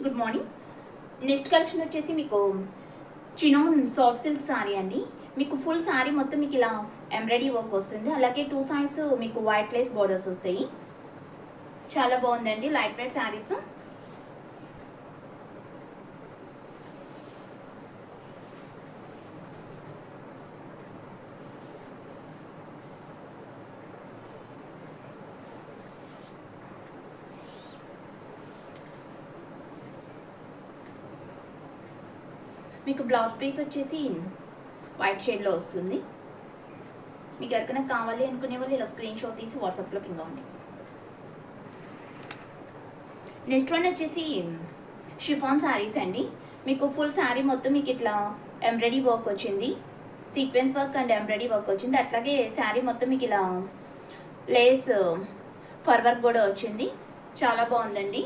Good morning. Next collection వచ్చేసి మీకు chinon soft silk sorry అండి. మీకు ఫుల్ సారీ మొత్తం మీకు ఇలా ఎంబ్రాయిడరీ వర్క్ వస్తుంది. అలాగే 2 సైడ్స్ మీకు వైట్ లేస్ బోర్డర్స్ వస్తాయి. చాలా బాగుందండి లైట్ వెయిట్ సారీస్. మీకు బ్లౌజ్ పీస్ వచ్చేసి వైట్ షేడ్లో వస్తుంది. మీకు ఎవరికైనా కావాలి అనుకునే వాళ్ళు ఇలా స్క్రీన్ షాట్ తీసి వాట్సాప్లో పింగ్ అవ్వండి. నెక్స్ట్ వన్ వచ్చేసి షిఫాన్ శారీస్ అండి. మీకు ఫుల్ శారీ మొత్తం మీకు ఇట్లా ఎంబ్రాయిడరీ వర్క్ వచ్చింది, sequence work and embroidery work వచ్చింది. అట్లాగే శారీ మొత్తం మీకు ఇలా లేస్ ఫర్ వర్క్ కూడా వచ్చింది. చాలా బాగుందండి.